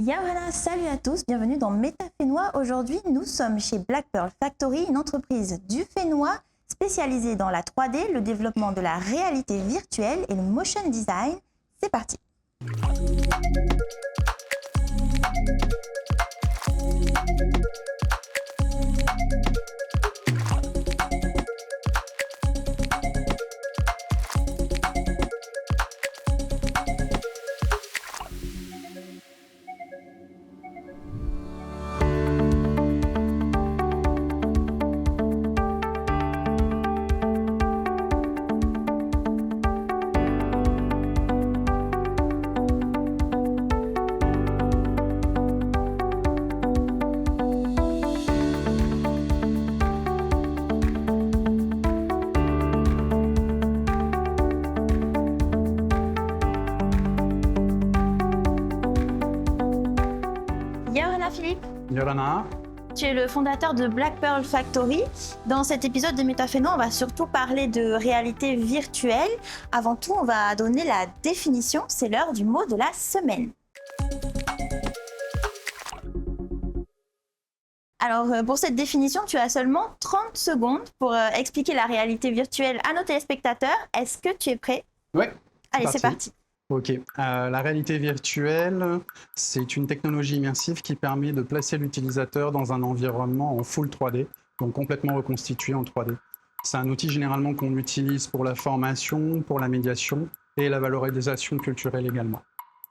Yawana, salut à tous, bienvenue dans MetaFénois. Aujourd'hui, nous sommes chez Black Pearl Factory, une entreprise du Fénois spécialisée dans la 3D, le développement de la réalité virtuelle et le motion design. C'est parti. Yawana Philippe, Yorana, tu es le fondateur de Black Pearl Factory. Dans cet épisode de MetaFénois, on va surtout parler de réalité virtuelle. Avant tout, on va donner la définition, c'est l'heure du mot de la semaine. Alors, pour cette définition, tu as seulement 30 secondes pour expliquer la réalité virtuelle à nos téléspectateurs. Est-ce que tu es prêt? Oui. Allez, c'est parti. Ok. La réalité virtuelle, c'est une technologie immersive qui permet de placer l'utilisateur dans un environnement en full 3D, donc complètement reconstitué en 3D. C'est un outil généralement qu'on utilise pour la formation, pour la médiation et la valorisation culturelle également.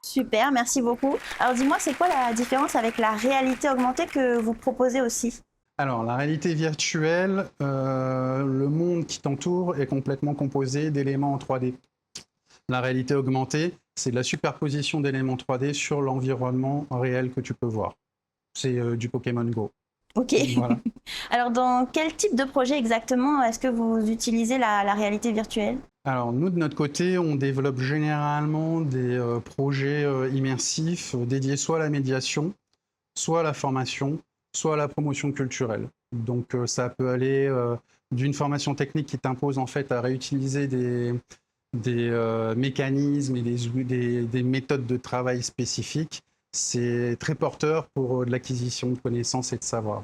Super, merci beaucoup. Alors, dis-moi, c'est quoi la différence avec la réalité augmentée que vous proposez aussi? Alors, la réalité virtuelle, le monde qui t'entoure est complètement composé d'éléments en 3D. La réalité augmentée, c'est de la superposition d'éléments 3D sur l'environnement réel que tu peux voir. C'est du Pokémon Go. Ok. Voilà. Alors, dans quel type de projet exactement est-ce que vous utilisez la réalité virtuelle? Alors, nous, de notre côté, on développe généralement des projets immersifs dédiés soit à la médiation, soit à la formation, soit à la promotion culturelle. Donc, ça peut aller d'une formation technique qui t'impose en fait à réutiliser des mécanismes et des méthodes de travail spécifiques. C'est très porteur pour de l'acquisition de connaissances et de savoir.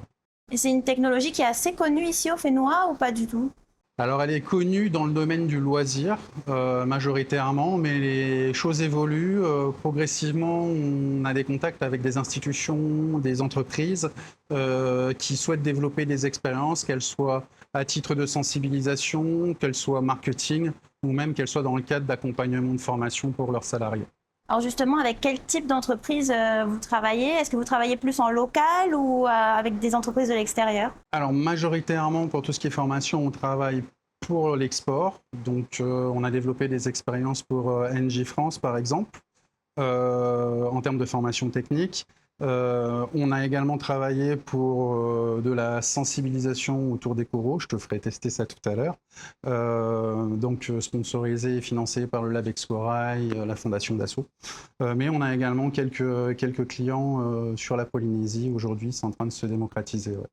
Et c'est une technologie qui est assez connue ici au Fénois ou pas du tout? Alors, elle est connue dans le domaine du loisir, majoritairement, mais les choses évoluent. Progressivement, on a des contacts avec des institutions, des entreprises qui souhaitent développer des expériences, qu'elles soient à titre de sensibilisation, qu'elles soient marketing, ou même qu'elles soient dans le cadre d'accompagnement de formation pour leurs salariés. Alors justement, avec quel type d'entreprise vous travaillez? Est-ce que vous travaillez plus en local ou avec des entreprises de l'extérieur? Alors majoritairement, pour tout ce qui est formation, on travaille pour l'export. Donc on a développé des expériences pour NJ France, par exemple, en termes de formation technique. On a également travaillé pour de la sensibilisation autour des coraux. Je te ferai tester ça tout à l'heure. Donc sponsorisé et financé par le Labex Corail, la Fondation Dassault. Mais on a également quelques clients sur la Polynésie. Aujourd'hui, c'est en train de se démocratiser. Ouais.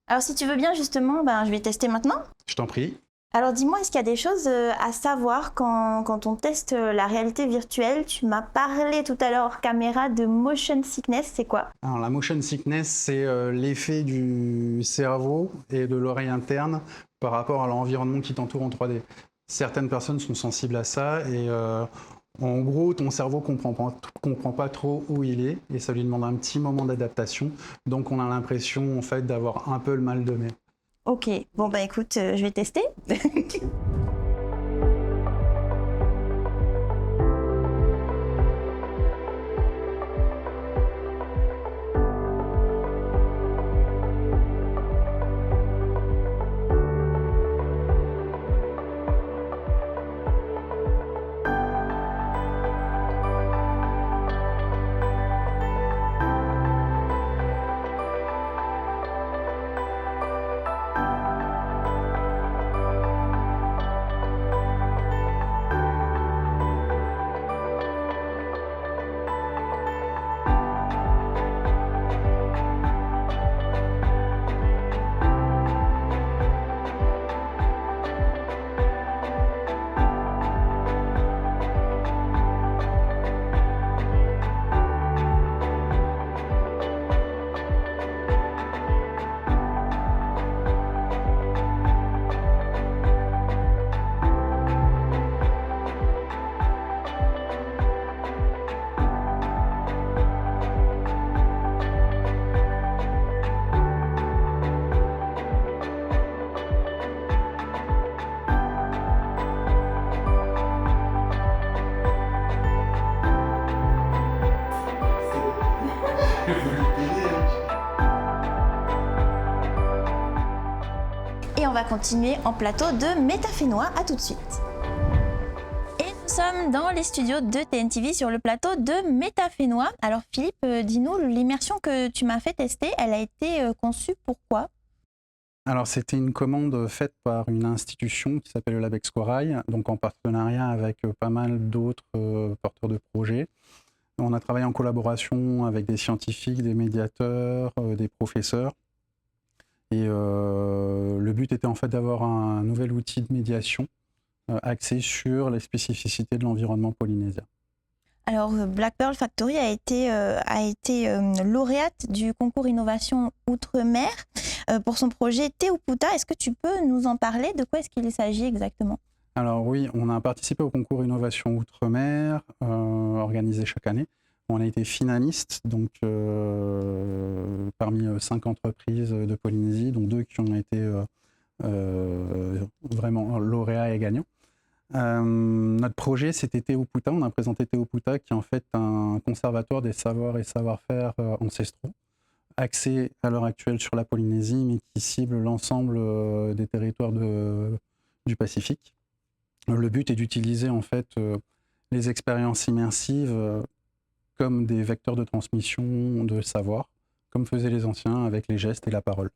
Alors si tu veux bien justement, je vais tester maintenant. Je t'en prie. Alors dis-moi, est-ce qu'il y a des choses à savoir quand on teste la réalité virtuelle? Tu m'as parlé tout à l'heure hors caméra de motion sickness, c'est quoi? Alors la motion sickness, c'est l'effet du cerveau et de l'oreille interne par rapport à l'environnement qui t'entoure en 3D. Certaines personnes sont sensibles à ça et en gros, ton cerveau comprend pas trop où il est et ça lui demande un petit moment d'adaptation. Donc on a l'impression en fait d'avoir un peu le mal de mer. Ok, bon écoute, je vais tester. Et on va continuer en plateau de Métafénois. À tout de suite. Et nous sommes dans les studios de TNTV sur le plateau de Métafénois. Alors Philippe, dis-nous, l'immersion que tu m'as fait tester, elle a été conçue pourquoi ? Alors, c'était une commande faite par une institution qui s'appelle le Labex Corail, donc en partenariat avec pas mal d'autres porteurs de projets. On a travaillé en collaboration avec des scientifiques, des médiateurs, des professeurs. Et le but était en fait d'avoir un nouvel outil de médiation axé sur les spécificités de l'environnement polynésien. Alors, Black Pearl Factory a été lauréate du concours Innovation Outre-mer pour son projet Te Uputa. Est-ce que tu peux nous en parler ? De quoi est-ce qu'il s'agit exactement ? Alors oui, on a participé au concours Innovation Outre-mer, organisé chaque année. On a été finaliste donc, parmi 5 entreprises de Polynésie, dont 2 qui ont été vraiment lauréats et gagnants. Notre projet, c'était Te Uputa. On a présenté Te Uputa, qui est en fait un conservatoire des savoirs et savoir-faire ancestraux, axé à l'heure actuelle sur la Polynésie, mais qui cible l'ensemble des territoires du Pacifique. Le but est d'utiliser en fait les expériences immersives comme des vecteurs de transmission de savoir, comme faisaient les anciens avec les gestes et la parole.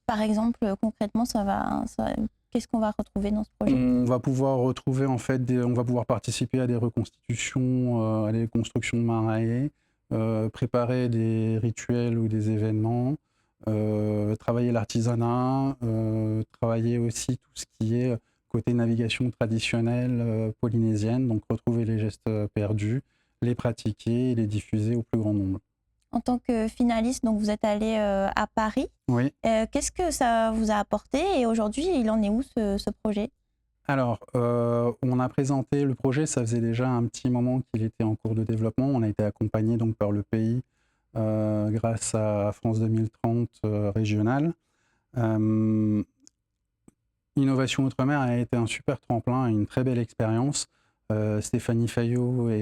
Par exemple, concrètement, qu'est-ce qu'on va retrouver dans ce projet ? On va pouvoir retrouver en fait, on va pouvoir participer à des reconstitutions, à des constructions de marae, préparer des rituels ou des événements, travailler l'artisanat, travailler aussi tout ce qui est côté navigation traditionnelle polynésienne, donc retrouver les gestes perdus, les pratiquer et les diffuser au plus grand nombre. En tant que finaliste, donc vous êtes allé à Paris. Oui. Qu'est-ce que ça vous a apporté et aujourd'hui, il en est où ce projet ? Alors, on a présenté le projet, ça faisait déjà un petit moment qu'il était en cours de développement. On a été accompagné donc par le pays grâce à France 2030 régional. Innovation Outre-mer a été un super tremplin, une très belle expérience. Stéphanie Fayot et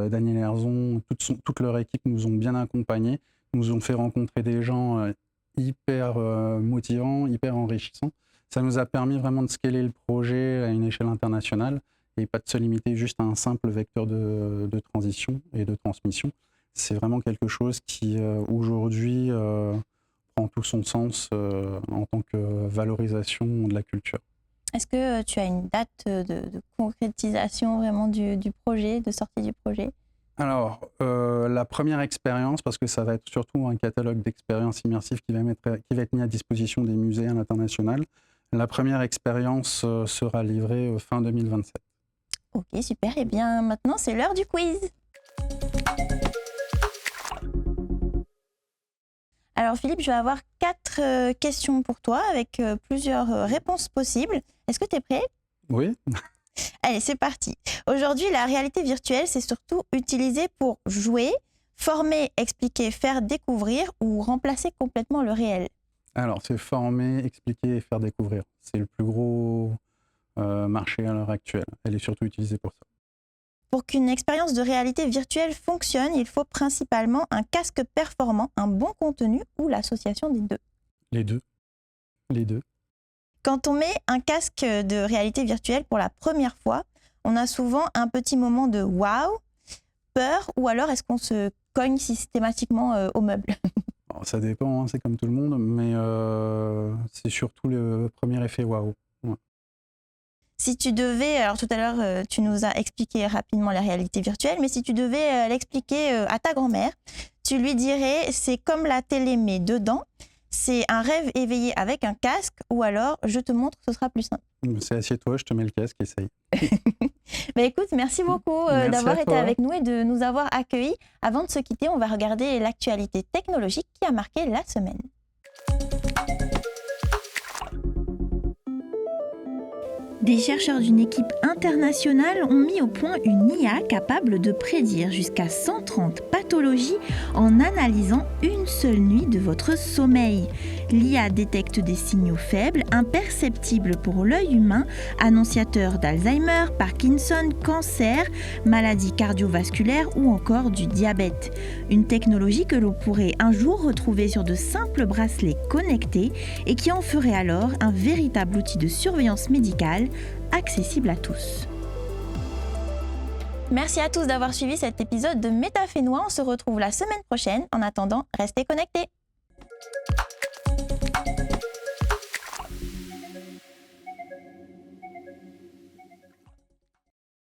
Daniel Herzon, toute leur équipe nous ont bien accompagnés, nous ont fait rencontrer des gens hyper motivants, hyper enrichissants. Ça nous a permis vraiment de scaler le projet à une échelle internationale et pas de se limiter juste à un simple vecteur de transition et de transmission. C'est vraiment quelque chose qui aujourd'hui prend tout son sens en tant que valorisation de la culture. Est-ce que tu as une date de concrétisation vraiment du projet, de sortie du projet ? Alors, la première expérience, parce que ça va être surtout un catalogue d'expériences immersives qui va être mis à disposition des musées à l'international, la première expérience sera livrée fin 2027. Ok, super. Et bien maintenant, c'est l'heure du quiz. Alors Philippe, je vais avoir 4 questions pour toi avec plusieurs réponses possibles. Est-ce que tu es prêt ? Oui. Allez, c'est parti. Aujourd'hui, la réalité virtuelle, c'est surtout utilisé pour jouer, former, expliquer, faire découvrir ou remplacer complètement le réel. Alors, c'est former, expliquer et faire découvrir. C'est le plus gros marché à l'heure actuelle. Elle est surtout utilisée pour ça. Pour qu'une expérience de réalité virtuelle fonctionne, il faut principalement un casque performant, un bon contenu ou l'association des deux. Les deux. Les deux. Quand on met un casque de réalité virtuelle pour la première fois, on a souvent un petit moment de waouh, peur, ou alors est-ce qu'on se cogne systématiquement au meuble ? Alors, ça dépend, hein, c'est comme tout le monde, mais c'est surtout le premier effet waouh. Ouais. Si tu devais, alors tout à l'heure tu nous as expliqué rapidement la réalité virtuelle, mais si tu devais l'expliquer à ta grand-mère, tu lui dirais c'est comme la télé mais dedans, c'est un rêve éveillé avec un casque, ou alors je te montre, ce sera plus simple. C'est assieds-toi, je te mets le casque, essaye. Bah écoute, merci beaucoup d'avoir été avec nous et de nous avoir accueillis. Avant de se quitter, on va regarder l'actualité technologique qui a marqué la semaine. Des chercheurs d'une équipe internationale ont mis au point une IA capable de prédire jusqu'à 130 pathologies en analysant une seule nuit de votre sommeil. L'IA détecte des signaux faibles, imperceptibles pour l'œil humain, annonciateurs d'Alzheimer, Parkinson, cancer, maladies cardiovasculaires ou encore du diabète. Une technologie que l'on pourrait un jour retrouver sur de simples bracelets connectés et qui en ferait alors un véritable outil de surveillance médicale accessible à tous. Merci à tous d'avoir suivi cet épisode de Métafénois. On se retrouve la semaine prochaine. En attendant, restez connectés.